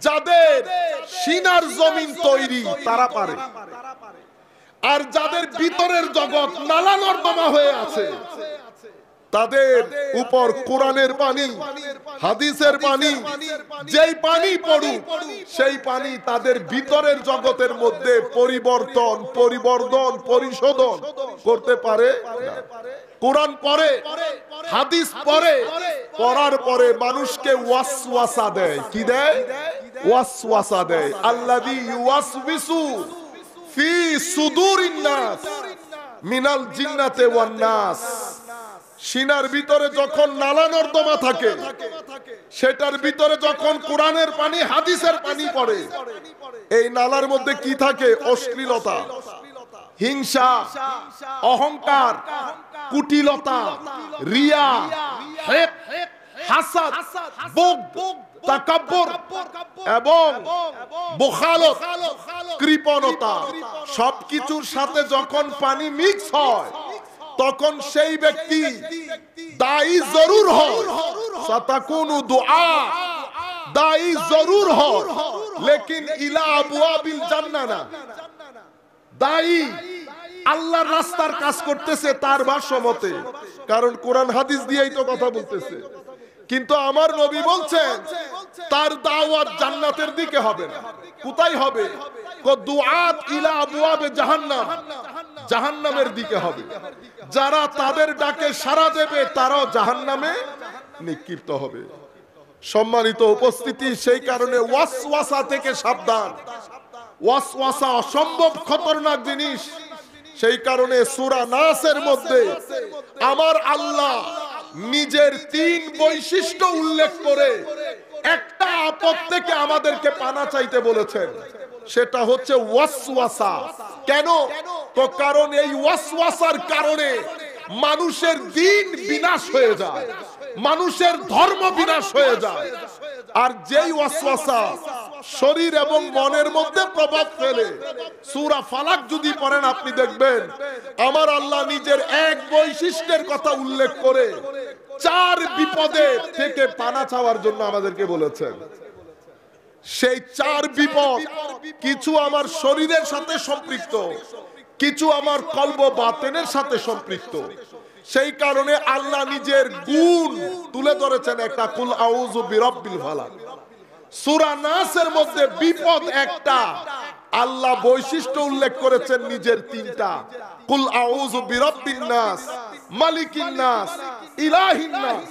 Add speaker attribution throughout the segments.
Speaker 1: যাদের সিনার জমিন তৈরি তারা পারে, আর যাদের ভিতরের জগৎ নালা নর্দমা হয়ে আছে তাদের উপর কোরআনের পানি, হাদিসের পানি, যেই পানি পড়ুক সেই পানি তাদের ভিতরের জগতের মধ্যে পরিবর্তন, পরিশোধন করতে পারে না। কোরআন পড়ে, হাদিস পড়ে, পড়ার পরে মানুষকে ওয়াসওয়াসা দেয়। কি দেয়? ওয়াসওয়াসা দেয়। আল্লাযী ইউওয়াসবিসু ফি সুদুরিন নাস মিনাল জিন্নাতি ওয়ান নাস। সিনার ভিতরে যখন নালা নর্দমা থাকে, সেটার ভিতরে যখন কোরআনের পানি, হাদিসের পানি পড়ে, এই নালার মধ্যে কি থাকে? অশ্লীলতা, হিংসা, অহংকার, কুটিলতা, রিয়া, হেক, হাসাদ, বুগদ, তাকাব্বুর এবং বুখালত, কৃপণতা, সবকিছুর সাথে যখন পানি মিক্স হয় তখন সেই ব্যক্তি দায়ী জরুর হয়। সাতাকুনু দুআ, দায়ী জরুর হয়, লেকিন ইলা আবওয়াবিল জান্নাহ না। দায়ী আল্লাহর রাস্তার কাজ করতেছে তার ভাষ্যমতে, কারণ কোরআন হাদিস দিয়েই তো কথা বলতেছে। কিন্তু আমার নবী বলছেন তার দাওয়াত জান্নাতের দিকে হবে না। কোথায় হবে? দুআত ইলা আবওয়াবে জাহান্নাম, জাহান্নামের দিকে হবে। যারা তাদের ডাকে সাড়া দেবে তারাও জাহান্নামে নিক্ষিপ্ত হবে। সম্মানিত উপস্থিতি, সেই কারণে ওয়াসওয়াসা থেকে সাবধান। ওয়াসওয়াসা অসম্ভব খতরনাক জিনিস। সেই কারণে সূরা নাসের মধ্যে আমার আল্লাহ নিজের 3 বৈশিষ্ট্য উল্লেখ করে একটা আপদ থেকে আমাদেরকে পানা চাইতে বলেছেন, সেটা হচ্ছে ওয়াসওয়াসা। কেন? তো কারণ এই ওয়াসওয়াসার কারণে মানুষের দ্বীন বিনাশ হয়ে যায়, মানুষের ধর্ম বিনাশ হয়ে যায়। আর যেই ওয়াসওয়াসা শরীর এবং মনের মধ্যে প্রভাব ফেলে, সূরা ফালাক যদি পড়েন আপনি দেখবেন আমার আল্লাহ নিজের এক বৈশিষ্ট্যের কথা উল্লেখ করে 4 বিপদের থেকে পানা চাওয়ার জন্য আমাদেরকে বলেছেন। সেই 4 বিপদ কিছু আমার শরীরের সাথে সম্পৃক্ত, কিছু আমার কলব বাতেনের সাথে সম্পৃক্ত। সেই কারণে আল্লাহ নিজের গুণ তুলে ধরেছেন একটা, কুল আউযু বিরাব্বিল ফালাক। সূরা নাসের মধ্যে বিপদ একটা, আল্লাহ বৈশিষ্ট্য উল্লেখ করেছেন নিজের 3টা, কুল আউযু বিরাব্বিন নাস, মালিকিন নাস, ইলাহিন নাস।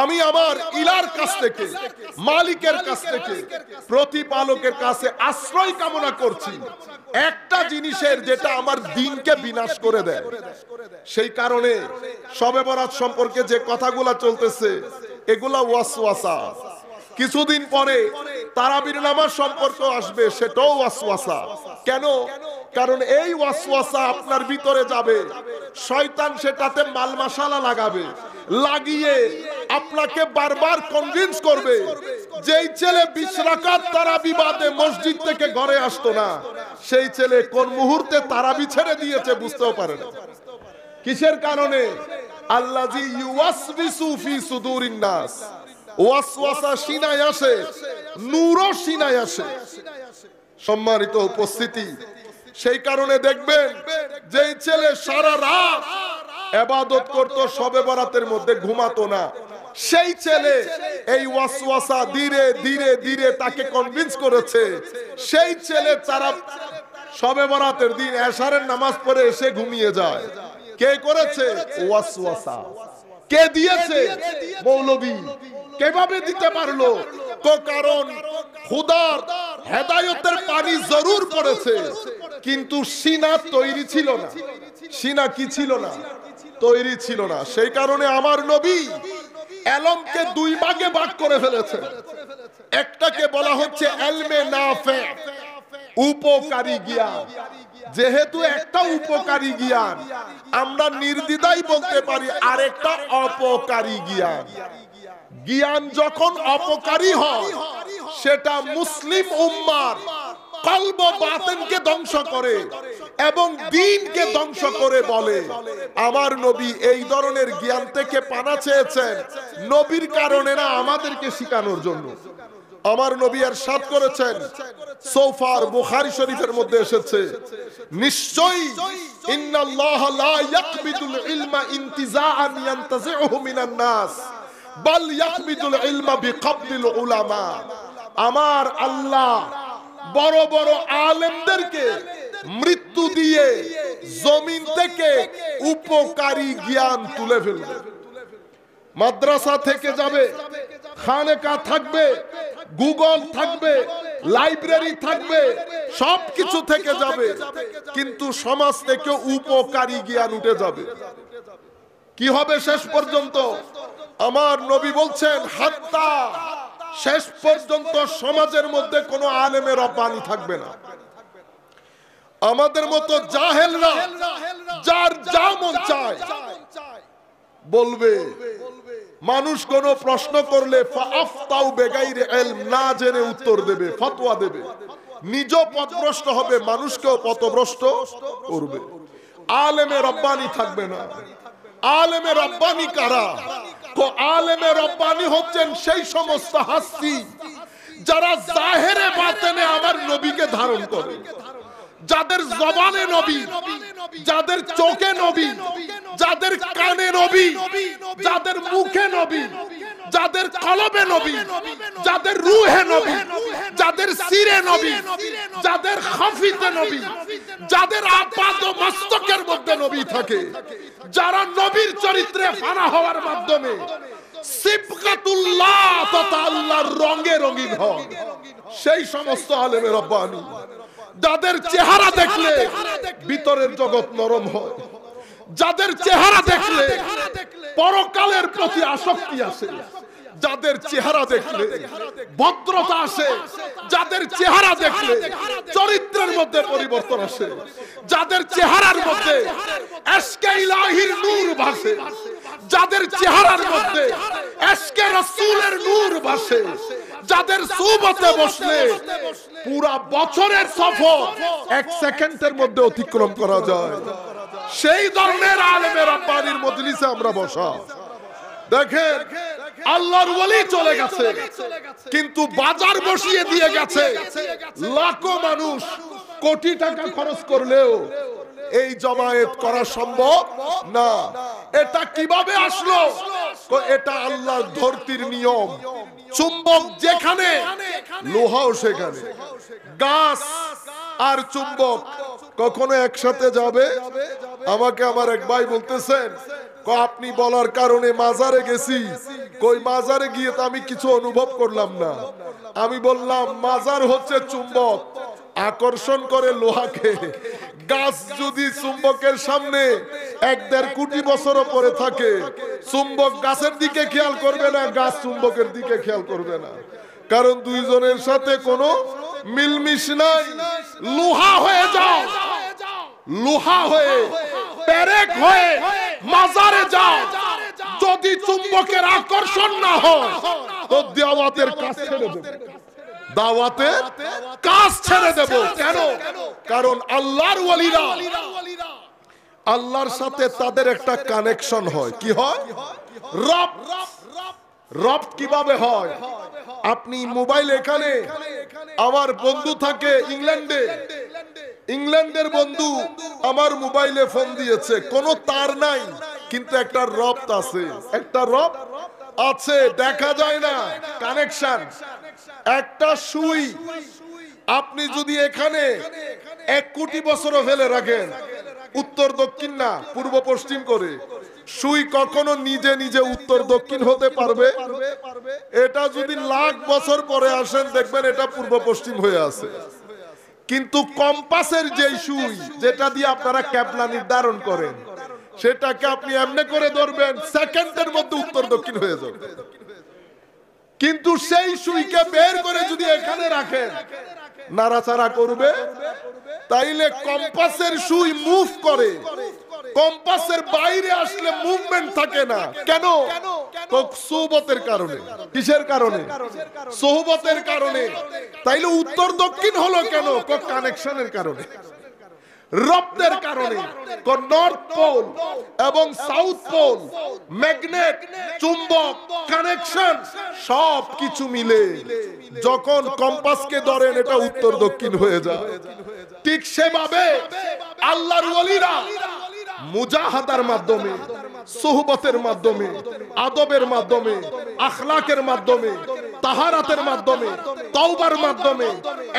Speaker 1: আমি আমার ইলার কাছ থেকে, মালিকের কাছ থেকে, প্রতিপালকের কাছে আশ্রয় কামনা করছি একটা জিনিসের যেটা আমার দ্বীনকে বিনাশ করে দেয়। সেই কারণে শবে বরাত সম্পর্কে যে কথাগুলো চলতেছে এগুলা ওয়াসওয়াসা। কিছুদিন পরে তারাবির নামাজ সম্পর্ক আসবে, সেটাও ওয়াসওয়াসা। কেন? কারণ এই ওয়াসওয়াসা আপনার ভিতরে যাবে, শয়তান সেটাতে মাল মশলা লাগাবে, লাগিয়ে আপনাকে বারবার কনভিন্স করবে। যেই ছেলে 20 রাকাত তারাবি বাদে মসজিদ থেকে ঘরে আসতো না, সেই ছেলে কোন মুহূর্তে তারাবি ছেড়ে দিয়েছে বুঝতেও পারে না। কিসের কারণে? আল্লাযী ইউওয়াসবিসু ফি সুদুরিন নাস। ওয়াসওয়াসা সিনায় আসে, নূরও সিনায় আসে। সম্মানিত উপস্থিতি, সেই কারণে দেখবেন যেই ছেলে সারা রাত ইবাদত করত, শবে বরাতের মধ্যে ঘুমাতো না, সেই ছেলে এই ওয়াসওয়াসা ধীরে ধীরে ধীরে তাকে কনভিন্স করেছে। সেই ছেলে তারা শবে বরাতের দিন এশারের নামাজ পড়ে এসে ঘুমিয়ে যায়। কে করেছে? ওয়াসওয়াসা। কে দিয়েছে? মৌলবী। কিভাবে দিতে পারলো? তো কারণ খোদার হেদায়েতের পানি জরুর পড়েছে, কিন্তু সিনা তৈরি ছিল না। সিনা কি ছিল না? তৈরি ছিল না। সেই কারণে আমার নবী এলমকে 2 ভাগে ভাগ করে ফেলেছেন। একটাকে বলা হচ্ছে ইলমে নাফে, উপকারী জ্ঞান। যেহেতু একটা উপকারী জ্ঞান, আমরা নির্দ্বিধায় বলতে পারি আরেকটা অপকারী জ্ঞান। জ্ঞান যখন অপকারী হয় সেটা মুসলিম উম্মার কলব বাতিনকে ধ্বংস করে এবং দ্বীনকে ধ্বংস করে বলে। আমার নবী এই ধরনের জ্ঞান থেকে পানা চেয়েছেন নবীর কারণে না, আমাদেরকে শিখানোর জন্য। আমার নবী ইরশাদ করেছেন, সৌফার বুখারী শরীফের মধ্যে এসেছে, নিশ্চয়ই ইন্নাল্লাহ লা ইয়াকবিদুল ইলমা ইনতিজাআন ইয়ানতাজিউহু মিনান নাস বাল ইয়াকবিদুল ইলমা বিকবদিল উলামা। আমার আল্লাহ বড় বড় আলেমদেরকে মৃত্যু দিয়ে জমিন থেকে উপকারী জ্ঞান তুলে ফেলবে। মাদ্রাসা থেকে যাবে, খানেকা থাকবে, গুগল থাকবে, লাইব্রেরি থাকবে, সবকিছু থেকে যাবে, কিন্তু সমাজ থেকে উপকারী জ্ঞান উঠে যাবে। কি হবে শেষ পর্যন্ত? আমার নবী বলছেন, হাত্তা, শেষ পর্যন্ত সমাজের মধ্যে কোনো আলেমের রব্বানি থাকবে না। আমাদের মতো জাহেলরা যার যা মন চায় বলবে। মানুষ কোন প্রশ্ন করলে ফাআফতাউ বেগাইরি ইলম, না জেনে উত্তর দেবে, ফতোয়া দেবে, নিজ পথভ্রষ্ট হবে, মানুষকেও পথভ্রষ্ট করবে। আলেমে রব্বানি থাকবে না। আলেমে রব্বানি কারা? তো আলেমে রব্বানি হচ্ছেন সেই সমস্ত হাস্তি যারা জাহেরে বাতেনে আমার নবীকে ধারণ করে, যাদের জবানে নবী, যাদের চোখে নবী, যাদের কানে নবী, যাদের মুখে নবী, যাদের কলবে নবী, যাদের রুহে নবী, যাদের সিরে নবী, যাদের খাফিতে নবী, যাদের আপাত মস্তকের মধ্যে নবী থাকে, যারা নবীর চরিত্রে ফানা হওয়ার মাধ্যমে সিবগাতুল্লাহ তথা আল্লাহর রঙে রঙিন হয়, সেই সমস্ত আলেমে রব্বানি যাদের চেহারা দেখলে ভিতরের জগৎ নরম হয়, যাদের চেহারা দেখলে পরকালের প্রতি আসক্তি আসে, যাদের চেহারা দেখলে ভদ্রতা আসে, যাদের চেহারা দেখলে চরিত্রের মধ্যে পরিবর্তন আসে, যাদের চেহারার মধ্যে এশকে ইলাহির নূর ভাসে, যাদের চেহারার মধ্যে এশকে রাসূলের নূর ভাসে, যাদের সুবতে বসলে পুরা বছরের সফর এক সেকেন্ডের মধ্যে অতিক্রম করা যায়, সেই ধরনের আলেমে রব্বানির মজলিসে আমরা বসা। দেখেন, আল্লাহর ওলি চলে গেছে, কিন্তু বাজার বসিয়ে দিয়ে গেছে। লাখো মানুষ কোটি টাকা খরচ করলেও এই জমায়েত করা সম্ভব না। এটা কিভাবে আসলো? এটা আল্লাহর ধরতির নিয়ম। চুম্বক যেখানে, লোহাও সেখানে। গাছ আর চুম্বক কখনো একসাথে যাবে? আমাকে আমার এক ভাই বলতেছেন, আপনি বলার কারণে মাজারে গেছি, কই মাজারে গিয়ে তো আমি কিছু অনুভব করলাম না। আমি বললাম, মাজার হচ্ছে চুম্বক, আকর্ষণ করে লোহাকে। গাছ যদি চুম্বকের সামনে 1-1.5 কোটি বছরও পরে থাকে, চুম্বক গাছের দিকে খেয়াল করবে না, গাছ চুম্বকের দিকে খেয়াল করবে না, কারণ দুইজনের সাথে কোনো মিলমিশ নাই। লোহা হয়ে যাও, লোহা হয়ে পেরেক হয়ে মাজারে যাও, যদি চুম্বকের আকর্ষণ না হয় তো দাওয়াতের কাজ ছেড়ে দেব, দাওয়াতের কাজ ছেড়ে দেব। কেন? কারণ আল্লাহর ওয়ালিরা, আল্লাহর সাথে তাদের একটা কানেকশন হয়। কি হয়? রব। রব কিভাবে হয়? আপনি মোবাইল, এখানে আমার বন্ধু থাকে ইংল্যান্ডে, ইংল্যান্ডের বন্ধু আমার মোবাইলে ফোন দিয়েছে, কোনো তার নাই, কিন্তু একটা রব আছে, একটা রব আছে, দেখা যায় না, কানেকশন। একটা সুই আপনি যদি এখানে 1 কোটি বছরও ফেলে রাখেন, উত্তর দক্ষিণ না পূর্ব পশ্চিম করে, সুই কখনো নিজে নিজে উত্তর দক্ষিণ হতে পারবে? এটা যদি লাখ বছর পরে আসেন, দেখবেন এটা পূর্ব পশ্চিম হয়ে আছে। কিন্তু কম্পাসের যে সুই, যেটা দিয়ে আপনারা ক্যাবলা নির্ধারণ করেন, সেটাকে আপনি এমনি করে ধরবেন, সেকেন্ডের মধ্যে উত্তর দক্ষিণ হয়ে যাবে। কিন্তু সেই সুইকে বের করে যদি এখানে রাখেন, নাড়াচাড়া করবে, তাইলে কম্পাসের সুই মুভ করে, কম্পাসের বাইরে আসলে মুভমেন্ট থাকে না। কেন? সোহবতের কারণে। কিসের কারণে? সোহবতের কারণে। তাইলে উত্তর দক্ষিণ হলো কেন? কানেকশনের কারণে। রপ্তের কারণে নর্থ পোল এবং সাউথ পোল, ম্যাগনেট, চুম্বক, কানেকশন সব কিছু মিলে যখন কম্পাসকে ধরেন এটা উত্তর দক্ষিণ হয়ে যায়। ঠিক সেভাবে আল্লাহর ওয়ালিরা মুজাহাদার মাধ্যমে, সুহবতের মাধ্যমে, আদবের মাধ্যমে, আখলাকের মাধ্যমে, তাহারাতের মাধ্যমে, তওবার মাধ্যমে,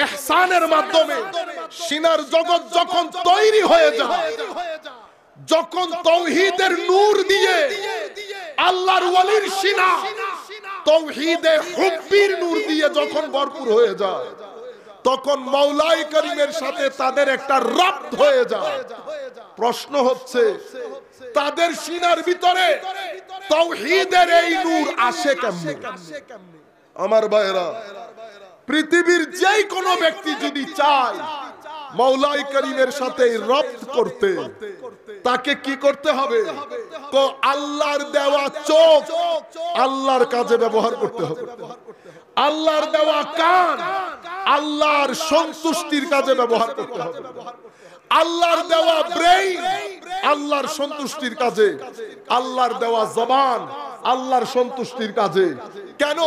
Speaker 1: ইহসানের মাধ্যমে সিনার জগৎ যখন তৈরি হয়ে যায়, যখন তাওহীদের নূর দিয়ে আল্লাহর ওয়ালির সিনা তাওহীদে হুব্বির নূর দিয়ে যখন ভরপুর হয়ে যায়, তখন মাওলাই করিমের সাথে তাদের একটা রাবত হয়ে যায়। প্রশ্ন হচ্ছে তাদের সিনার ভিতরে তাওহীদের এই নূর আসে কেমনে? আমার ভাইরা, পৃথিবীর যে কোনো ব্যক্তি যদি চায় মাওলাই করিমের সাথে রপ্ত করতে, তাকে কি করতে হবে? আল্লাহর দেওয়া চোখ আল্লাহর কাজে ব্যবহার করতে হবে, আল্লাহর দেওয়া কান আল্লাহর সন্তুষ্টির কাজে ব্যবহার করতে হবে, আল্লাহর দেওয়া ব্রেইন আল্লাহর সন্তুষ্টির কাজে, আল্লাহর দেওয়া জবান আল্লাহর সন্তুষ্টির কাজে। কেন?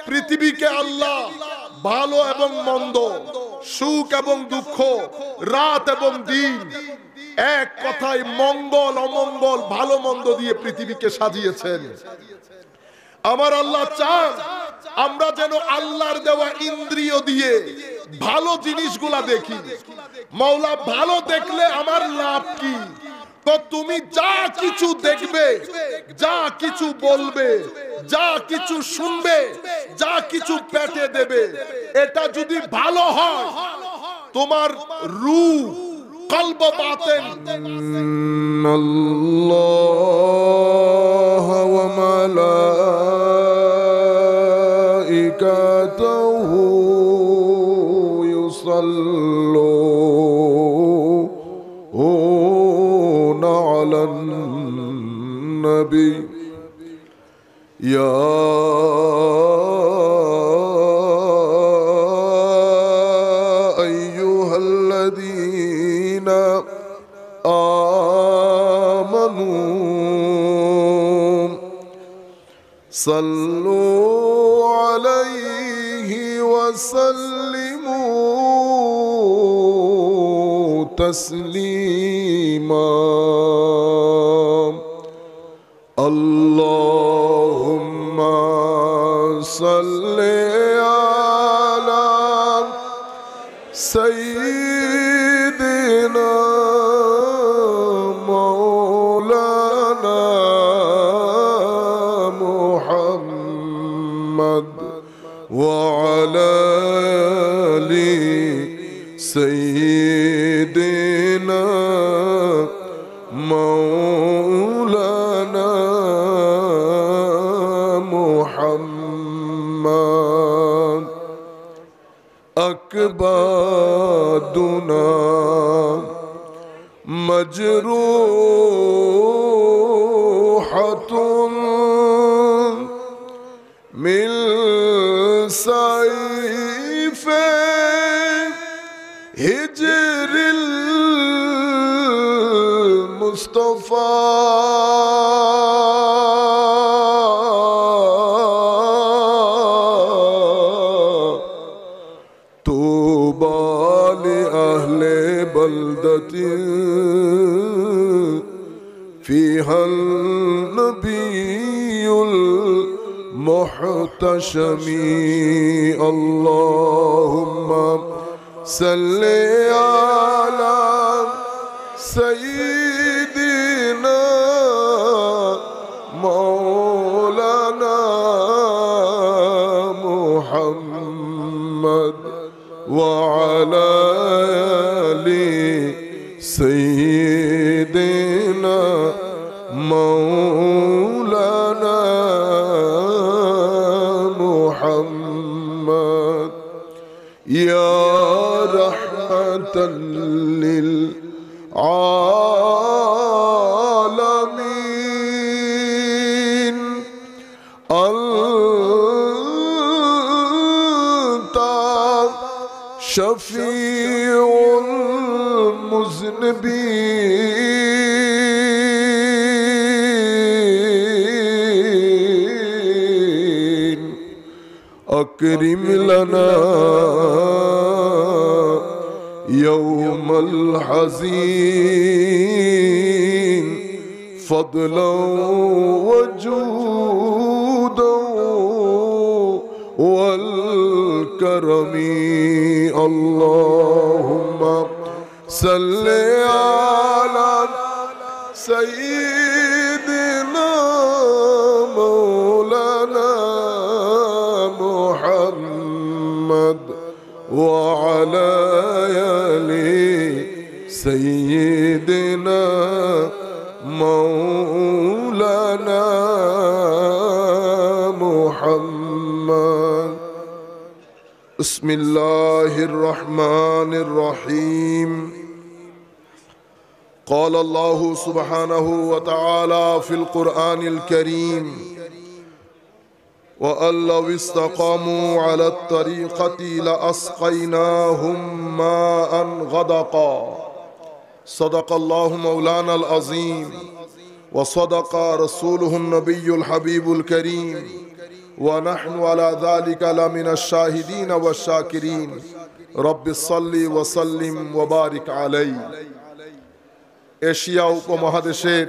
Speaker 1: পৃথিবীকে আল্লাহ ভালো এবং মন্দ, সুখ এবং দুঃখ, রাত এবং দিন, এক কথায় মঙ্গল অমঙ্গল, ভালো মন্দ দিয়ে পৃথিবীকে সাজিয়েছেন। আমার আল্লাহ চান আমরা যেন আল্লাহর দেওয়া ইন্দ্রিয় দিয়ে ভালো জিনিসগুলা দেখি। মাওলা ভালো দেখলে আমার লাভ কি? তো তুমি যা কিছু দেখবে, যা কিছু বলবে, যা কিছু শুনবে, যা কিছু পেটে দেবে, এটা যদি ভালো হয়, তোমার রূহ, কলব, বাতেন আল্লাহ ওয়া মালাইকাতুহু ইউসাল্লুনা আলান নবী ইয়া আইয়ুহাল্লাযীনা আমানু সাল্লু আলাইহি ওয়া সাল্লিমু তাসলিমা। আল্লাহুম্মা সাল্লি আলা সাইয়্যিদিনা মাওলানা মুহাম্মদ ওয়া আলা আলি সাইয়্যিদিনা মাওলানা মুহাম্মদ। আকবাদুনা মজরুহাতুন মিন সাইফে হিজরিল মুস্তাফা। তুবা লি আহলে বলদতিন ফিহাল নবিয়ুল মুহতাশমি। আল্লাহুম্মা সাল্লি আলা সাইয়্যিদিনা মাওলানা মুহাম্মদ ওয়া আলা আলি সাইয়্যিদিনা মাওলানা মুহাম্মদ। ইয়া রাহমাতাল লিল আলামিন আনতা শফিউল المذنبين أكرم لنا يوم الحزين فضلا وجودا والكرم اللهم صل على سيدنا مولانا محمد وعلى آل سيدنا مولانا محمد بسم الله الرحمن الرحيم قال الله سبحانه وتعالى في القرآن الكريم وأن لو استقاموا على الطريقة لأسقيناهم ماء غدقا صدق الله مولانا العظيم وصدق رسوله النبي الحبيب الكريم ونحن على ذلك لمن الشاهدين والشاكرين رب صل وسلم وبارك عليه এশিয়া উপমহাদেশের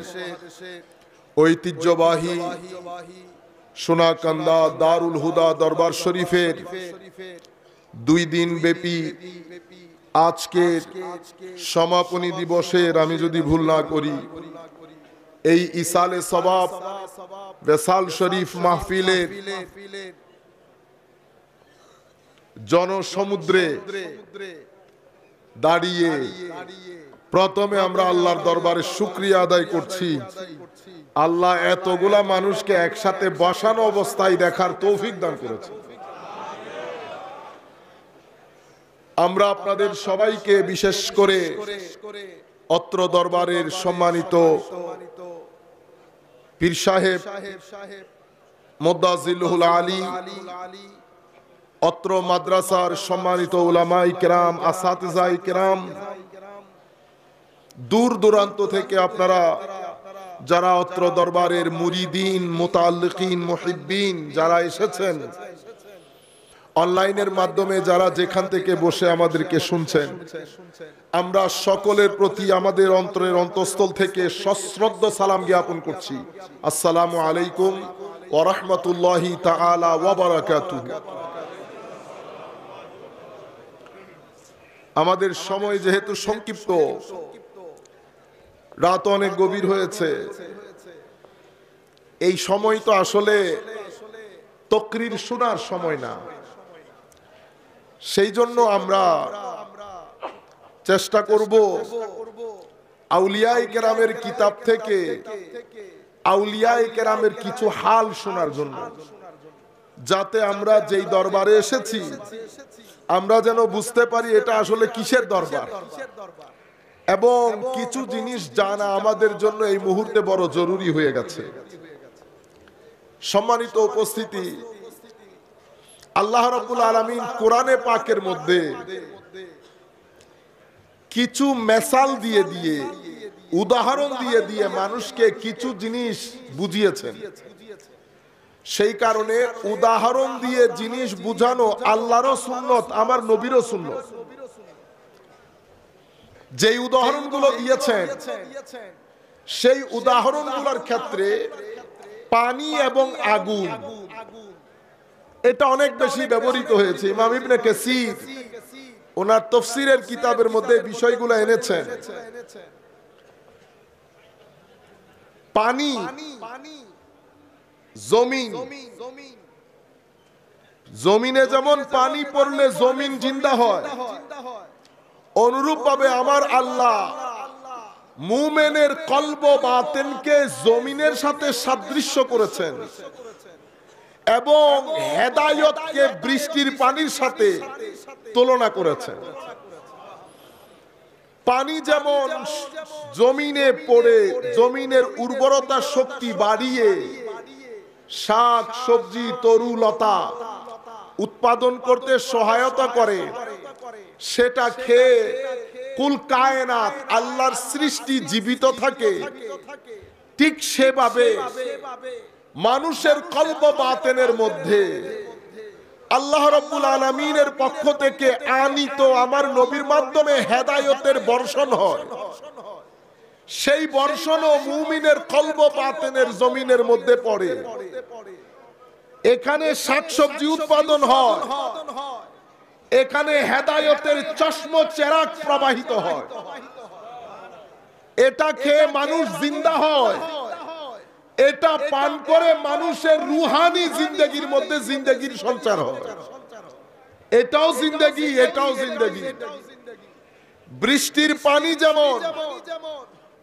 Speaker 1: ঐতিহ্যবাহী সোনাকান্দা দারুল হুদা দরবার শরীফের 2 দিন ব্যাপী আজকের সমাপনী দিবসের আমি যদি ভুল না করি এই ইসালে সওয়াব বেসাল শরীফ মাহফিলের জনসমুদ্রে দাঁড়িয়ে প্রথমে আমরা আল্লাহর দরবারে শুকরিয়া আদায় করছি আল্লাহ এতগুলা মানুষকে একসাথে বসানো অবস্থায় দেখার তৌফিক দান করেছে আমরা আপনাদের সবাইকে বিশেষ করে অত্র দরবারের সম্মানিত পীর সাহেব মুদাজ্জিলুল আলী অত্র মাদ্রাসার সম্মানিত উলামায়ে কেরাম আসাতিজায়ে কেরাম দূর দূরান্ত থেকে আপনারা যারা অত্র দরবারের মুরিদিন মুতাআল্লিকিন মুহিব্বিন যারা এসেছেন অনলাইনের মাধ্যমে যারা যেখান থেকে বসে আমাদেরকে শুনছেন আমরা সকলের প্রতি আমাদের অন্তরের অন্তঃস্থল থেকে সশ্রদ্ধ সালাম জ্ঞাপন করছি আসসালামু আলাইকুম ওয়া রাহমাতুল্লাহি তাআলা ওয়া বারাকাতুহু আমাদের সময় যেহেতু সংক্ষিপ্ত রাত অনেক গভীর হয়েছে এই সময় তো আসলে তাকরীর শোনার সময় না সেই জন্য আমরা চেষ্টা করব আউলিয়ায়ে কেরামের কিতাব থেকে আউলিয়ায়ে কেরামের কিছু হাল শোনার জন্য যাতে আমরা যেই দরবারে এসেছি আমরা যেন বুঝতে পারি এটা আসলে কিসের দরবার এবং কিছু জিনিস জানা আমাদের জন্য এই মুহূর্তে বড় জরুরি হয়ে গেছে সম্মানিত উপস্থিতি আল্লাহ রাব্বুল আলামিন কোরআনে পাকের মধ্যে কিছু মেসাল দিয়ে দিয়ে উদাহরণ দিয়ে দিয়ে মানুষকে কিছু জিনিস বুঝিয়েছেন সেই কারণে উদাহরণ দিয়ে জিনিস বুঝানো আল্লাহরও সুন্নত আমার নবীরও সুন্নত যেই উদাহরণগুলো দিয়েছেন সেই উদাহরণগুলোর ক্ষেত্রে পানি এবং আগুন এটা অনেক বেশি ব্যবহৃত হয়েছে ইমাম ইবনে কাসির ওনার তাফসীরের কিতাবের মধ্যে বিষয়গুলো এনেছেন পানি জমিন জমিনে যেমন পানি পড়লে জমিন জিন্দা হয় অনুরূপ ভাবে আমার আল্লাহ মুমিনের কলব বাতিনকে জমিনের সাথে সাদৃশ্য করেছেন এবং হেদায়েতকে বৃষ্টির পানির সাথে তুলনা করেছেন পানি যেমন জমিনে পড়ে জমিনের উর্বরতা শক্তি বাড়িয়ে শাক সবজি তরুলতা উৎপাদন করতে সহায়তা করে সেটা খেয়ে কুল কায়নাত আল্লাহর সৃষ্টি জীবিত থাকে, ঠিক সেভাবে মানুষের কলব বাতেনের মধ্যে আল্লাহ রাব্বুল আলামিনের পক্ষ থেকে আনিত আমার নবীর মাধ্যমে হেদায়েতের বর্ষণ হয়। সেই বর্ষণও মুমিনের কলব বাতেনের জমিনের মধ্যে পড়ে। এখানে শাকসবজি উৎপাদন হয়, এখানে হেদায়েতের চশমা চেরাগ প্রবাহিত হয়। এটা খেয়ে মানুষ জিন্দা হয়, এটা পান করে মানুষের রুহানি জিন্দেগির মধ্যে জিন্দেগির সঞ্চার হয়। এটাও জিন্দেগি, এটাও জিন্দেগি। বৃষ্টির পানি যেমন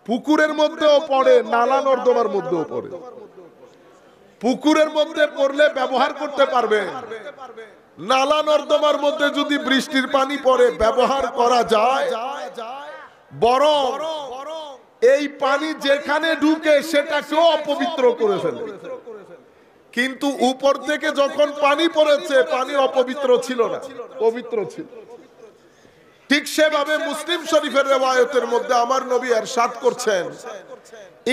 Speaker 1: পুকুরের মধ্যেও পড়ে, নালা নর্দমার মধ্যেও পড়ে। পুকুরের মধ্যে পড়লে ব্যবহার করতে পারবে, নালা নর্দমার মধ্যে যদি বৃষ্টির পানি পড়ে ব্যবহার করা যায়, বরং এই পানি যেখানে ঢুকে সেটাকেও অপবিত্র করে ফেলে। কিন্তু উপর থেকে যখন পানি পড়েছে, পানি অপবিত্র ছিল না, পবিত্র ছিল। ঠিক সেভাবে মুসলিম শরীফের রিওয়ায়াতের মধ্যে আমার নবী ইরশাদ করছেন,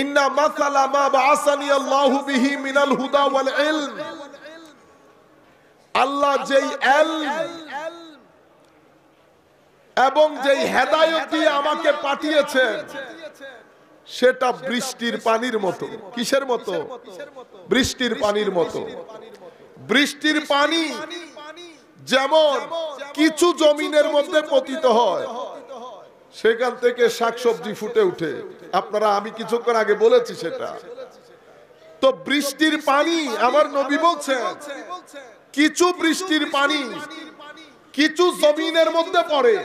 Speaker 1: ইন্না মাসালা মা বাআসানি আল্লাহু বিহি মিনাল হুদা ওয়াল ইলম, আল্লাহ যেই ইলম এবং যেই হেদায়েত দিয়ে আমাকে পাঠিয়েছেন সেটা বৃষ্টির পানির মতো। কিসের মতো? বৃষ্টির পানির মতো। বৃষ্টির পানি যেমন কিছু জমিনের মধ্যে পতিত হয়, সেখান থেকে শাকসবজি ফুটে উঠে। আপনারা, আমি কিছুক্ষণ আগে বলেছি সেটা। তো বৃষ্টির পানি আমার নবী বলছেন, কিছু বৃষ্টির পানি কিছু জমিনের মধ্যে পড়ে,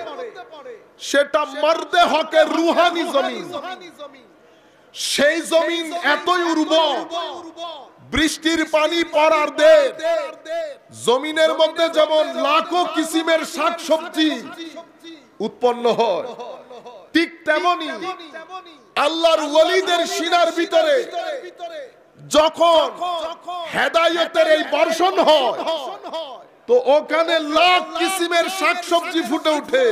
Speaker 1: সেটা মর্দে হকের রুহানি জমিন। সেই জমিন এতই উর্বর, বৃষ্টির পানি পড়ার দের জমিনের মধ্যে যেমন লাখো কিসিমের শাকসবজি উৎপন্ন হয়, ঠিক তেমনি আল্লাহর ওয়ালিদের সিনার ভিতরে যখন হেদায়েতের এই বর্ষণ হয়, তো ওখানে লাখ কিসিমের শাকসবজি ফুটে উঠে।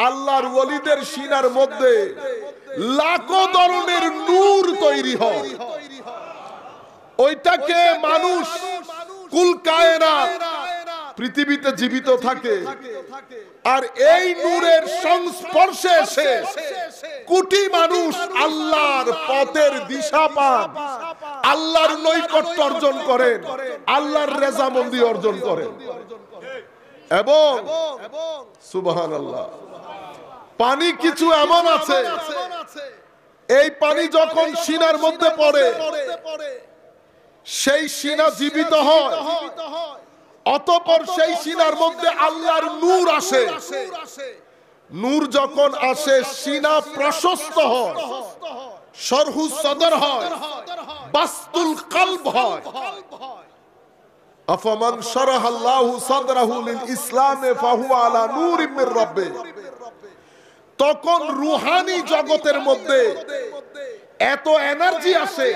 Speaker 1: আল্লাহর ওয়ালিদের সিনার মধ্যে লাখো ধরনের নূর তৈরি হয়। ওইটাকে মানুষ কুল কায়নাত পৃথিবীতে জীবিত থাকে, আর এই নূরের সংস্পর্শে এসে কোটি মানুষ আল্লাহর পথের দিশা পান, আল্লাহর নৈকট্য অর্জন করেন, আল্লাহর রেজামন্দি অর্জন করেন। এবং সুবহানাল্লাহ, পানি কিছু এমন আছে, এই পানি যখন সিনার মধ্যে পড়ে সেই সিনা জীবিত হয়, অতঃপর সেই সিনার মধ্যে আল্লাহর নূর আসে। নূর যখন আসে সিনা প্রশস্ত হয়, শরহু সদর হয়, বাসতুল কলব হয়। আফামান শারাহাল্লাহু সাদরাহু লিল ইসলামে ফাহুয়া আলা নূরিম মির রাব্বিহ। তখন রুহানি জগতের মধ্যে এত এনার্জি আসে,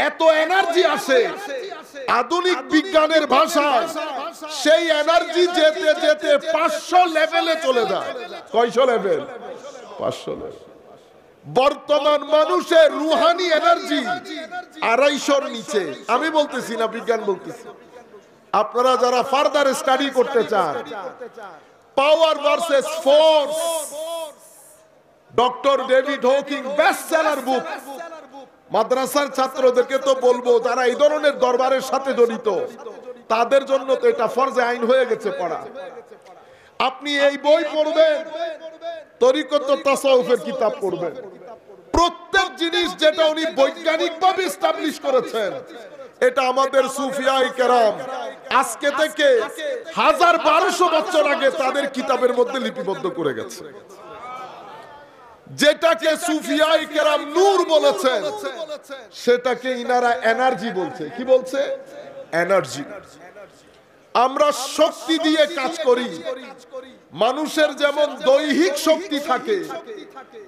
Speaker 1: এত এনার্জি আসে, আধুনিক বিজ্ঞানের ভাষায় সেই এনার্জি যেতে যেতে 500 লেভেলে চলে যায়। কয়শো লেভেল? 500 লেভেল। বর্তমান মানুষের রুহানি এনার্জি 250-র নিচে। আমি বলতেছি না, বিজ্ঞান বলতেছি। আপনারা যারা ফার্দার স্টাডি করতে চান, power versus force, doctor David Hawking best seller book. মাদ্রাসার ছাত্রদেরকে তো বলবো, যারা এই ধরনের দরবারের সাথে জড়িত, তাদের জন্য তো এটা ফরজে আইন হয়ে গেছে পড়া। আপনি এই বই পড়বেন, তরিকত তাসাউফের কিতাব পড়বেন। প্রত্যেক জিনিস যেটা উনি বৈজ্ঞানিকভাবে এস্টাবলিশ করেছেন, এটা আমাদের সুফিয়ায়ে কেরাম আজকে থেকে 1200 বছর আগে তাদের কিতাবের মধ্যে লিপিবদ্ধ করে গেছে। যেটাকে সুফিয়ায়ে কেরাম নূর বলেছেন, সেটাকে ইনারা এনার্জি বলছে। কি বলছে? এনার্জি। আমরা শক্তি দিয়ে কাজ করি। মানুষের যেমন দৈহিক শক্তি থাকে,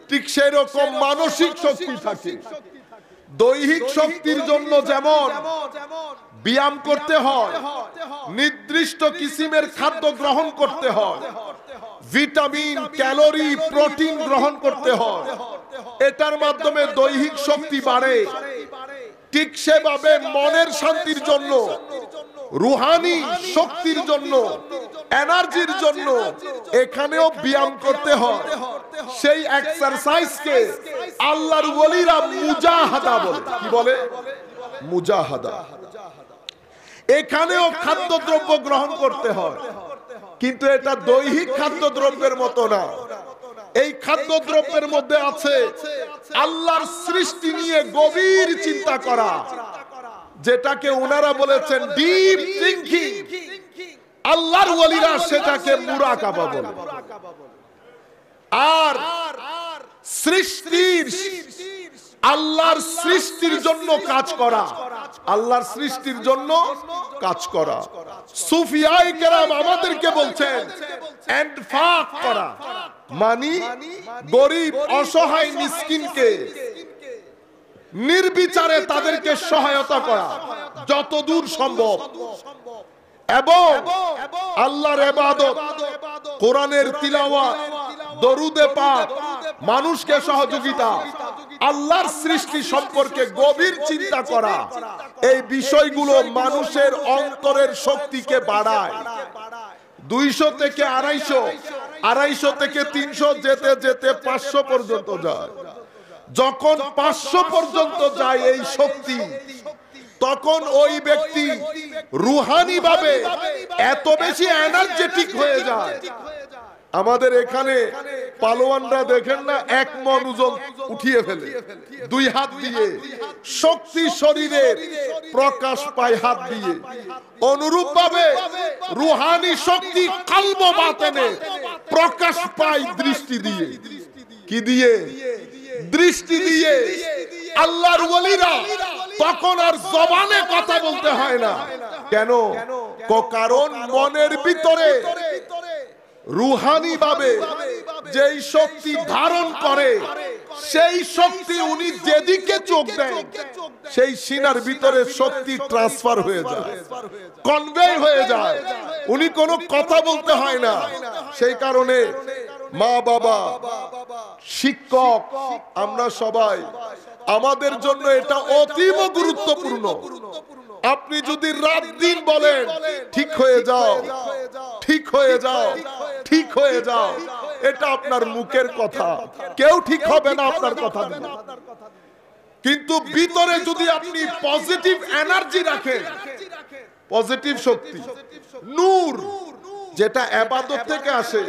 Speaker 1: ঠিক সেই রকম মানসিক শক্তি থাকে। দৈহিক শক্তির জন্য যেমন ব্যায়াম করতে হয়, নির্দিষ্ট কিসিমের খাদ্য গ্রহণ করতে হয়, ভিটামিন, ক্যালোরি, প্রোটিন গ্রহণ করতে হয়। এটার মাধ্যমে দৈহিক শক্তি বাড়ে। ঠিক সেভাবে মনের শান্তির জন্য, রুহানি শক্তির জন্য, এনার্জির জন্য এখানেও ব্যায়াম করতে হয়। সেই এক্সারসাইজকে আল্লাহর ওলিরা মুজাহাদা বলে। কি বলে? মুজাহাদা। এখানেও খাদ্যদ্রব্য গ্রহণ করতে হয়, কিন্তু এটা দৈহিক খাদ্যদ্রব্যের মতো না। এই খাদ্যদ্রব্যের মধ্যে আছে আল্লাহর সৃষ্টি নিয়ে গভীর চিন্তা করা, যেটাকে ওনারা বলেছেন ডিপ থিংকিং। আল্লাহর ওলিরা সেটাকে মুরাকাবা বলে। আর সৃষ্টির, আল্লাহর সৃষ্টির জন্য কাজ করা, আল্লাহর সৃষ্টির জন্য কাজ করা। সুফিয়ায়ে কেরাম আমাদেরকে বলছেন ইনফাক করা, মানে গরিব, অসহায়, মিসকিনকে নির্বিচারে তাদেরকে সহায়তা করা যতদূর সম্ভব, এবং আল্লাহর ইবাদত, কোরআনের তিলাওয়াত, দরুদে পাক, মানুষকে সহযোগিতা, আল্লাহর সৃষ্টি সম্পর্কে গভীর চিন্তা করা। এই বিষয়গুলো মানুষের অন্তরের শক্তিকে বাড়ায়। 200 থেকে 250, 250 থেকে 300, যেতে যেতে 500 পর্যন্ত যায়। যখন 500 পর্যন্ত যায় এই শক্তি, তখন ওই ব্যক্তি রুহানি ভাবে এত বেশি এনার্জেটিক হয়ে যায়। আমাদের এখানে পালোয়ানরা দেখেন না, 1 মণ ওজন উঠিয়ে ফেলে 2 হাত দিয়ে। শক্তি শরীরের প্রকাশ পায় হাত দিয়ে। অনুরূপ ভাবে রুহানি শক্তি কলব বাতেনে প্রকাশ পায় দৃষ্টি দিয়ে। কি দিয়ে? দৃষ্টি দিয়ে। আল্লাহর ওলিরা তখন আর জবানে কথা বলতে হয় না। কেন? কারণ মনের ভিতরে রুহানি ভাবে যেই শক্তি ধারণ করে, সেই শক্তি উনি যেদিকে চোখ দেন, সেই সিনার ভিতরে শক্তি ট্রান্সফার হয়ে যায়, কনভে হয়ে যায়। উনি কোনো কথা বলতে হয় না। সেই কারণে মা বাবা, শিক্ষক, আমরা সবাই, আমাদের জন্য এটা অতীব গুরুত্বপূর্ণ। আপনি যদি রাত দিন বলেন ঠিক হয়ে যাও, ঠিক হয়ে যাও, ঠিক হয়ে যাও, এটা আপনার মুখের কথা, কেউ ঠিক হবে না আপনার কথা দিয়ে। কিন্তু ভিতরে যদি আপনি পজিটিভ এনার্জি রাখেন, পজিটিভ শক্তি, নূর, যেটা ইবাদত থেকে আসে,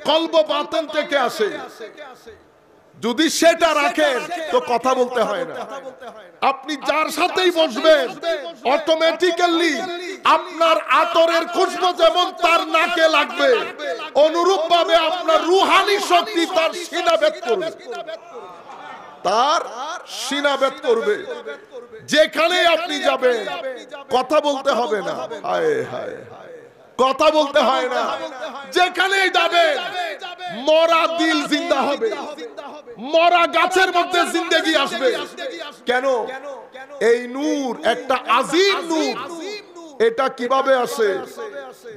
Speaker 1: কলব বাতিন থেকে আসে, যদি সেটা রাখেন তো কথা বলতে হয় না। আপনি যার সাথেই বসবেন, অটোমেটিক্যালি আপনার আতরের খুশবু যেমন তার নাকে লাগবে, অনুরূপ ভাবে আপনার রুহানি শক্তি তার সিনা ভেদ করবে, তার সিনা ভেদ করবে। যেখানে আপনি যাবেন কথা বলতে হবে না। হায় হায়, কথা বলতে হয় না। যেখানেই যাবেন মরা দিল জিন্দা হবে, মরা গাছের মধ্যে জিন্দেগি আসবে। কেন? এই নূর একটা আজিম নূর। এটা কিভাবে আসে?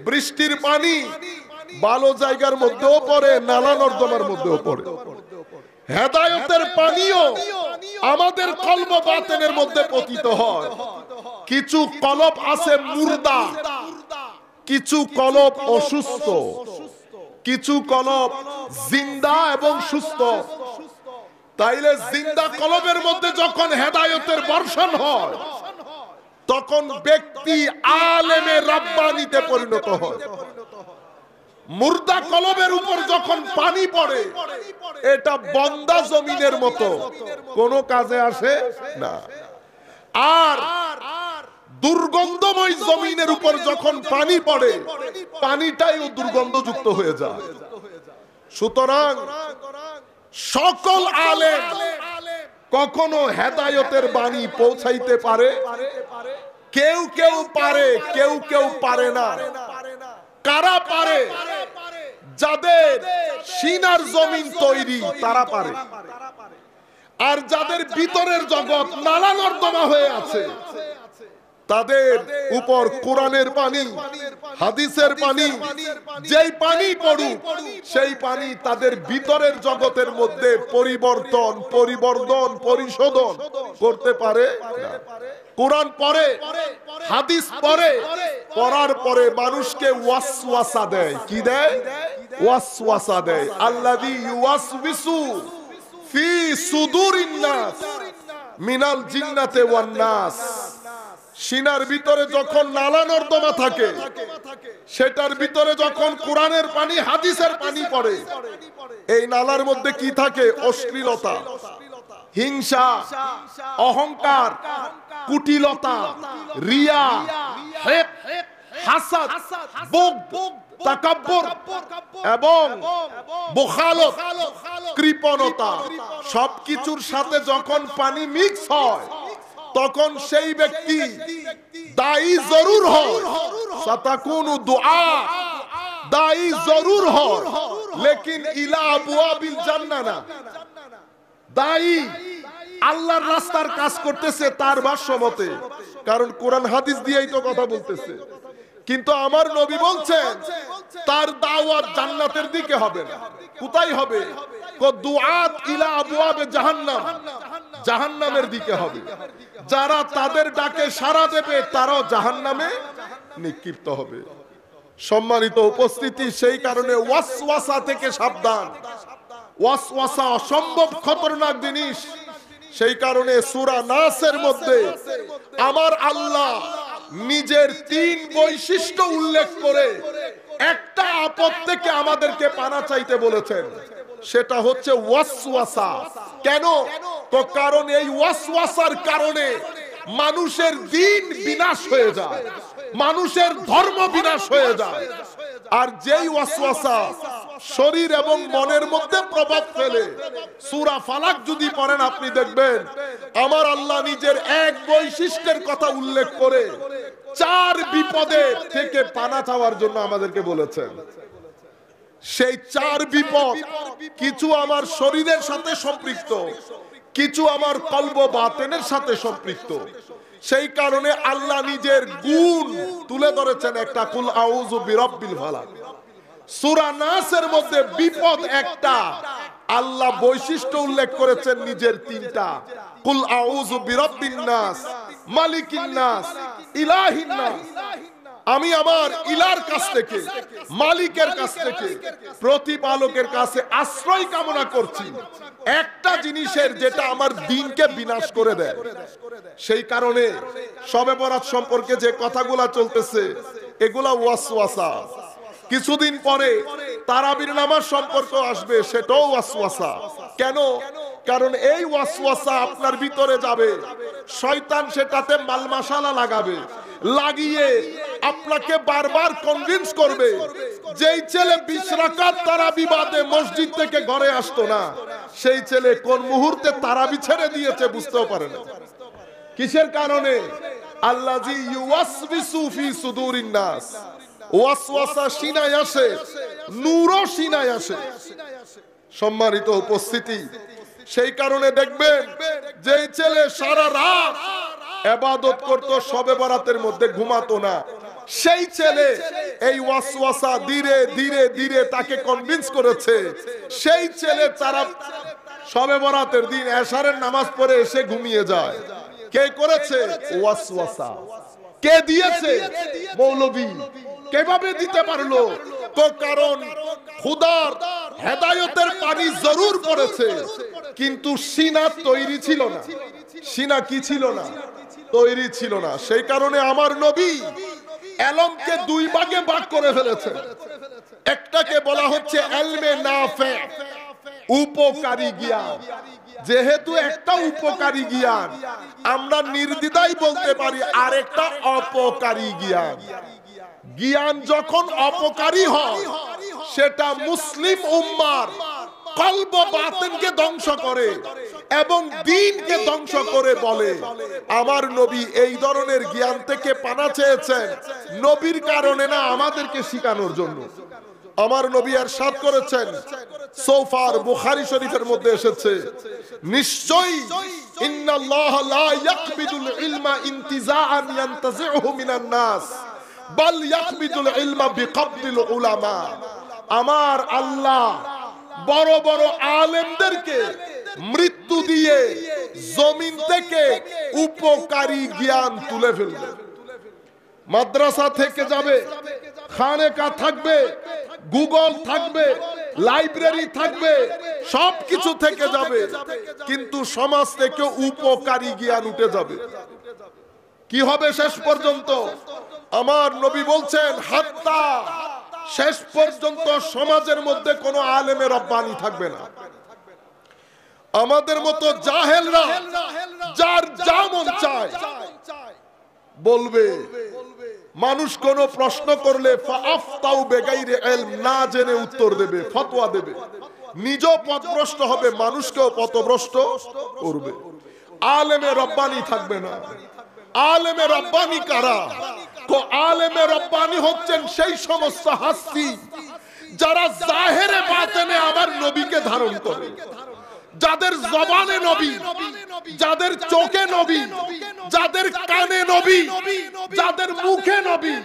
Speaker 1: বৃষ্টির পানি ভালো জায়গার মধ্যেও পড়ে, নালা নর্দমার মধ্যেও পড়ে। হেদায়েতের পানিও আমাদের কলব বাতিনের মধ্যে পতিত হয়। কিছু কলব আছে মুর্দা, কিছু কলব অসুস্থ, কিছু কলব জিন্দা এবং সুস্থ। তাইলে জিন্দা কলবের মধ্যে যখন হেদায়েতের বর্ষণ হয়, তখন ব্যক্তি আলেমে রাব্বানীতে পরিণত হয়। মুর্দা কলবের উপর যখন পানি পড়ে, এটা বন্দা জমিনের মতো, কোনো কাজে আসে না। আর দুর্গন্ধময় জমিনের উপর যখন পানি পড়ে, পানিটাইও দুর্গন্ধযুক্ত হয়ে যায়। সুতরাং সকল আলেম কখনো হেদায়েতের বাণী পৌঁছাইতে পারে, কেউ কেউ পারে, কেউ কেউ পারে না। কারা পারে? যাদের সিনার জমিন তৈরি তারা পারে। আর যাদের ভিতরের জগৎ নালা নর্দমা হয়ে আছে, তাদের উপর কোরআনের পানি, হাদিসের পানি, যেই পানি পড়ুক সেই পানি তাদের ভিতরের জগতের মধ্যে পরিবর্তন, পরিবর্ধন, পরিশোধন করতে পারে না। কোরআন পড়ে, হাদিস পড়ে, পড়ার পরে মানুষকে ওয়াসওয়াসা দেয়। কি দেয়? ওয়াসওয়াসা দেয়। আল্লাযী ইউওয়াসবিসু ফি সুদুরিন নাস মিনাল জিন্নাতি ওয়ান নাস। সিনার ভিতরে যখন নালা নর্দমা থাকে, সেটার ভিতরে যখন কোরআনের পানি, হাদিসের পানি পড়ে, এই নালার মধ্যে কি থাকে? অশ্লীলতা, হিংসা, অহংকার, কুটিলতা, রিয়া, হেক, হাসাদ, বুগদ, তাকাব্বুর এবং বুখালত, কৃপণতা, সবকিছুর সাথে যখন পানি মিক্স হয়, তখন সেই ব্যক্তি দায়ী জরুর হয়। সাতাকুনু দুআ, দায়ী জরুর হয়, লেকিন ইলা আবওয়াবিল জান্নাহ না। দায়ী আল্লাহর রাস্তার কাজ করতেছে তার ভাষ্যমতে, কারণ কোরআন হাদিস দিয়েই তো কথা বলতেছে। কিন্তু আমার নবী বলছেন তার দাওয়াত জান্নাতের দিকে হবে না। কোথায় হবে? দুআত ইলা আবওয়াবে জাহান্নাম, জাহান্নামের দিকে হবে। যারা তাদের ডাকে সাড়া দেবে তারাও জাহান্নামে নিক্ষিপ্ত হবে। সম্মানিত উপস্থিতি, সেই কারণে ওয়াসওয়াসা থেকে সাবধান। ওয়াসওয়াসা অসম্ভব খতরনাক জিনিস। সেই কারণে সূরা নাসের মধ্যে আমার আল্লাহ নিজের 3 বৈশিষ্ট্য উল্লেখ করে একটা আপদ থেকে আমাদেরকে পানা চাইতে বলেছেন, সেটা হচ্ছে ওয়াসওয়াসা। কেন? তো কারণ এই ওয়াসওয়াসার কারণে মানুষের দ্বীন বিনাশ হয়ে যায়, মানুষের ধর্ম বিনাশ হয়ে যায়। আর যেই ওয়াসওয়াসা শরীর এবং মনের মধ্যে প্রভাব ফেলে, সূরা ফালাক যদি পড়েন আপনি দেখবেন আমার আল্লাহ নিজের এক বৈশিষ্ট্যের কথা উল্লেখ করে 4 বিপদের থেকে পানা চাওয়ার জন্য আমাদেরকে বলেছেন। সেই 4 বিপদ কিছু আমার শরীরের সাথে সম্পৃক্ত, কিছু আমার কলব বাতেনের সাথে সম্পৃক্ত। সেই কারণে আল্লাহ নিজের গুণ তুলে ধরেছেন একটা, কুল আউযু বিরাব্বিল ফালাক। সূরা নাসের মধ্যে বিপদ একটা, আল্লাহ বৈশিষ্ট্য উল্লেখ করেছেন নিজের 3টা, কুল আউযু বিরাব্বিন নাস, মালিকিন নাস, ইলাহিন নাস। আমি আমার ইলার কাছ থেকে, মালিকের কাছ থেকে, প্রতিপালকের কাছে আশ্রয় কামনা করছি একটা জিনিসের, যেটা আমার দ্বীনকে বিনাশ করে দেয়। সেই কারণে শবে বরাত সম্পর্কে যে কথাগুলা চলতেছে এগুলা ওয়াসওয়াসা। কিছুদিন পরে তারাবির নামাজ সম্পর্ক আসবে, সেটাও ওয়াসওয়াসা। কেন? কারণ এই ওয়াসওয়াসা আপনার ভিতরে যাবে, শয়তান সেটাতে মাল মশালা লাগাবে, লাগিয়ে আপনাকে বারবার কনভিন্স করবে। যেই ছেলে 20 রাকাত তারাবি বাদে মসজিদ থেকে ঘরে আসতো না, সেই ছেলে কোন মুহূর্তে তারাবি ছেড়ে দিয়েছে বুঝতেও পারে না। কিসের কারণে? আল্লাযী ইউওয়াসবিসু ফি সুদুরিন নাস। ওয়াসওয়াসা সিনায় আসে, নূরও সিনায় আসে। সম্মানিত উপস্থিতি, সেই কারণে দেখবেন যে ছেলে সারা রাত ইবাদত করত, শবে বরাতের মধ্যে ঘুমাতো না, সেই ছেলে এই ওয়াসওয়াসা ধীরে ধীরে ধীরে তাকে কনভিন্স করেছে। সেই ছেলে তারা শবে বরাতের দিন এশারের নামাজ পড়ে এসে ঘুমিয়ে যায়। কে করেছে? ওয়াসওয়াসা। কে দিয়েছে? মৌলবী। কিভাবে দিতে পারলো? তো কারণ খোদার হেদায়েতের পানি জরুর পড়েছে, কিন্তু সিনা তৈরি ছিল না। সিনা কি ছিল না? তৈরি ছিল না। সেই কারণে আমার নবী এলমকে 2 ভাগে ভাগ করে ফেলেছেন। একটাকে বলা হচ্ছে ইলমে নাফে, উপকারী জ্ঞান। যেহেতু একটা উপকারী জ্ঞান, আমরা নির্দ্বিধায় বলতে পারি আরেকটা অপকারী জ্ঞান। জ্ঞান যখন অপকারী হয়, সেটা মুসলিম উম্মার কলব বাতিনকে ধ্বংস করে এবং দ্বীনকে ধ্বংস করে বলে। আমার নবী এই ধরনের জ্ঞান থেকে পানা চেয়েছেন, নবীর কারণে না, আমাদেরকে শিখানোর জন্য। আমার নবী ইরশাদ করেছেন, সোফার বুখারী শরীফের মধ্যে এসেছে, নিশ্চয়ই ইন্নাল্লাহ লা ইয়াকবিদুল ইলমা ইনতিজাআন ইয়ানতাজিউহু মিনান নাস বাল ইয়াকবিদুল ইলমা বিকবদিল উলামা। আমার আল্লাহ বড় বড় আলেমদেরকে মৃত্যু দিয়ে জমিন থেকে উপকারী জ্ঞান তুলে ফেলবে। মাদ্রাসা থেকে যাবে, খানেকা থাকবে, গুগল থাকবে, লাইব্রেরি থাকবে, সবকিছু থেকে যাবে, কিন্তু সমাজ থেকে উপকারী জ্ঞান উঠে যাবে। কি হবে শেষ পর্যন্ত? আমার নবী বলছেন, হাত্তা, শেষ পর্যন্ত সমাজের মধ্যে কোনো আলেমে রব্বানি থাকবে না। আমাদের মতো জাহেলরা যার যা মন চায় বলবে। মানুষ কোন প্রশ্ন করলে ফাআফতাউ বেগাইরে ইলম, না জেনে উত্তর দেবে, ফতোয়া দেবে, নিজেও পথভ্রষ্ট হবে, মানুষকেও পথভ্রষ্ট করবে। আলেমে রব্বানি থাকবে না। আলেমে রব্বানি কারা? আলেমে রব্বানি হচ্ছেন সেই সমস্ত হাস্তি যারা জাহেরে বাতেনে আমার নবীকে ধারণ করে, যাদের জবানে নবী, যাদের চোখে নবী, যাদের কানে নবী, যাদের মুখে নবী,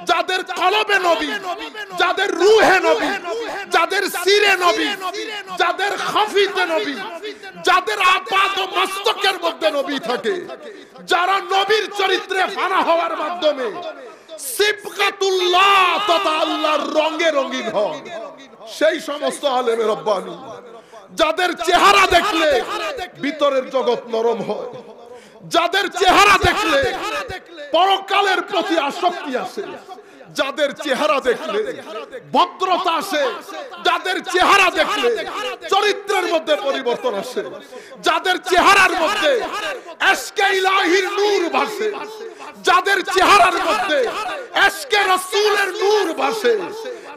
Speaker 1: যাদের কলবে নবী, যাদের রুহে নবী, যাদের সিরে নবী, যাদের খাফিতে নবী, যাদের আপাত মস্তকের মধ্যে নবী থাকে, যারা নবীর চরিত্রে ফানা হওয়ার মাধ্যমে সিবকাতুল্লাহ তথা আল্লাহর রঙে রঙিন হয়, সেই সমস্ত আলেমে রব্বানি, যাদের চেহারা দেখলে ভিতরের জগৎ নরম হয়, যাদের চেহারা দেখলে পরকালের প্রতি আসক্তি আসে, যাদের চেহারা দেখলে ভদ্রতা আসে, যাদের চেহারা দেখলে চরিত্রের মধ্যে পরিবর্তন আসে, যাদের চেহারার মধ্যে এশকে ইলাহির নূর ভাসে, যাদের চেহারার মধ্যে এশকে রাসূলের নূর ভাসে,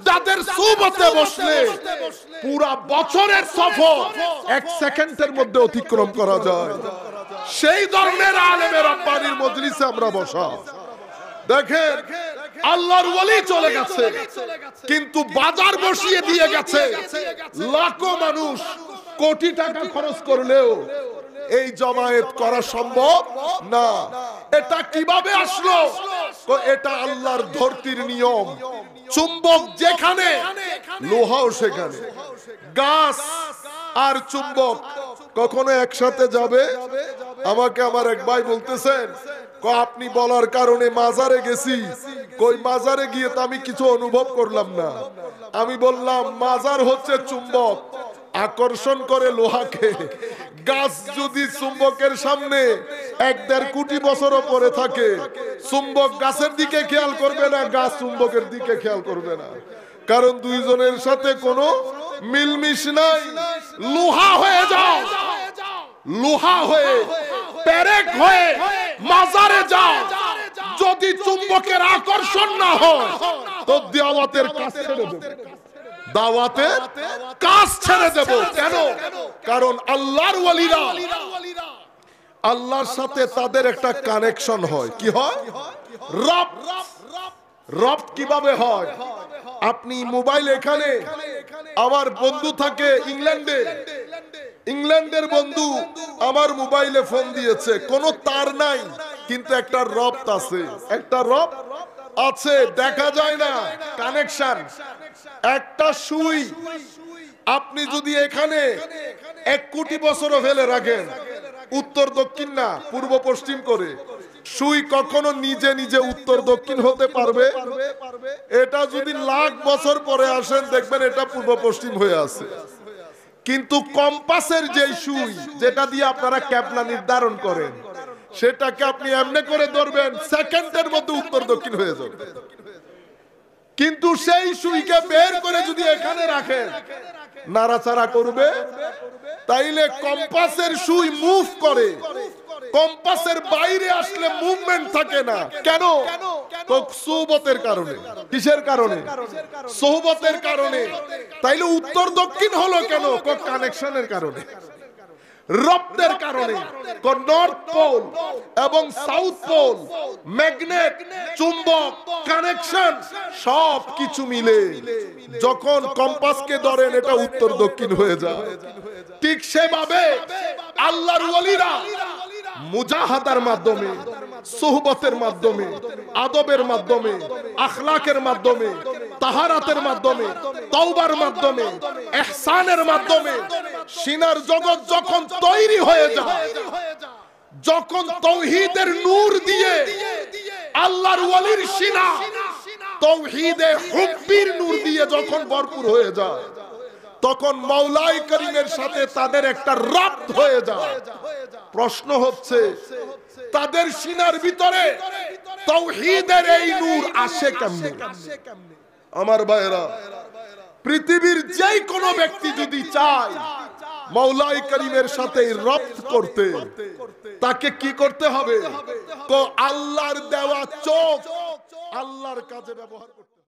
Speaker 1: যাদের সুবতে বসলে পুরা বছরের সফর এক সেকেন্ডের মধ্যে অতিক্রম করা যায়, সেই ধরনের আলেমে রব্বানির মজলিসে আমরা বসা। দেখেন, আল্লাহর ওলি চলে গেছে, কিন্তু বাজার বসিয়ে দিয়ে গেছে। লাখো মানুষ কোটি টাকা খরচ করলেও এই জমায়েত করা সম্ভব না। এটা কিভাবে আসলো? তো এটা আল্লাহর ধরতির নিয়ম। চুম্বক যেখানে, লোহাও সেখানে। গাছ আর চুম্বক কখনো একসাথে যাবে? আমাকে আমার এক ভাই বলতেছেন, আপনি বলার কারণে মাজারে গেছি, কই মাজারে গিয়ে তো আমি কিছু অনুভব করলাম না। আমি বললাম, মাজার হচ্ছে চুম্বক, আকর্ষণ করে লোহাকে। গাছ যদি চুম্বকের সামনে 1-1.5 কোটি বছরও পরে থাকে, চুম্বক গাছের দিকে খেয়াল করবে না, গাছ চুম্বকের দিকে খেয়াল করবে না, কারণ দুইজনের সাথে কোনো মিলমিশ নাই। লোহা হয়ে যাও, লোহা হয়ে পেরেক হয়ে মাজারে যাও, যদি চুম্বকের আকর্ষণ না হয় তো দাওয়াতের কাজ ছেড়ে দেব, দাওয়াতের কাজ ছেড়ে দেব। কেন? কারণ আল্লাহর ওয়ালিরা, আল্লাহর সাথে তাদের একটা কানেকশন হয়। কি হয়? রব। রব কিভাবে হয়? আপনি মোবাইল, এখানে আমার বন্ধু থাকে ইংল্যান্ডে, ইংল্যান্ডের বন্ধু আমার মোবাইলে ফোন দিয়েছে, কোনো তার নাই, কিন্তু একটা রব আছে, একটা রব আছে, দেখা যায় না, কানেকশন। একটা সুই আপনি যদি এখানে 1 কোটি বছরও ফেলে রাখেন, উত্তর দক্ষিণ না পূর্ব পশ্চিম করে, সুই কখনো নিজে নিজে উত্তর দক্ষিণ হতে পারবে? এটা যদি লাখ বছর পরে আসেন, দেখবেন এটা পূর্ব পশ্চিম হয়ে আছে। কিন্তু কম্পাসের যে সুই, যেটা দিয়ে আপনারা ক্যাবলা নির্ধারণ করেন, সেটাকে আপনি এমনি করে ধরবেন, সেকেন্ডের মধ্যে উত্তর দক্ষিণ হয়ে যাবে। কিন্তু সেই সুইকে বের করে যদি এখানে রাখেন, নাড়াচাড়া করবে। তাইলে কম্পাসের সুই মুভ করে, কম্পাসের বাইরে আসলে মুভমেন্ট থাকে না। কেন? তো সোহবতের কারণে। কিসের কারণে? সোহবতের কারণে। তাইলে উত্তর দক্ষিণ হলো কেন? কানেকশনের কারণে। রপ্তের কারণে নর্থ পোল এবং সাউথ পোল, ম্যাগনেট, চুম্বক, কানেকশন সব কিছু মিলে যখন কম্পাসকে ধরেন এটা উত্তর দক্ষিণ হয়ে যায়। ঠিক সেভাবে আল্লাহর ওয়ালিরা মুজাহাদার মাধ্যমে, সুহবতের মাধ্যমে, আদবের মাধ্যমে, আখলাকের মাধ্যমে, তাহারাতের মাধ্যমে, তওবার মাধ্যমে, ইহসানের মাধ্যমে সিনার জগৎ যখন তৈরি হয়ে যায়, যখন তাওহীদের নূর দিয়ে আল্লাহর ওয়ালির সিনা তাওহীদে হুব্বির নূর দিয়ে যখন ভরপুর হয়ে যায়, তখন মাওলাই করিমের সাথে তাদের একটা রাবত হয়ে যায়। প্রশ্ন হচ্ছে তাদের সিনার ভিতরে তাওহীদের এই নূর আসে কেমনে? আমার ভাইরা, পৃথিবীর যে কোনো ব্যক্তি যদি চায় মাওলাই করিমের সাথে রপ্ত করতে, তাকে কি করতে হবে? তো আল্লাহর দেওয়া চোখ আল্লাহর কাজে ব্যবহার করতে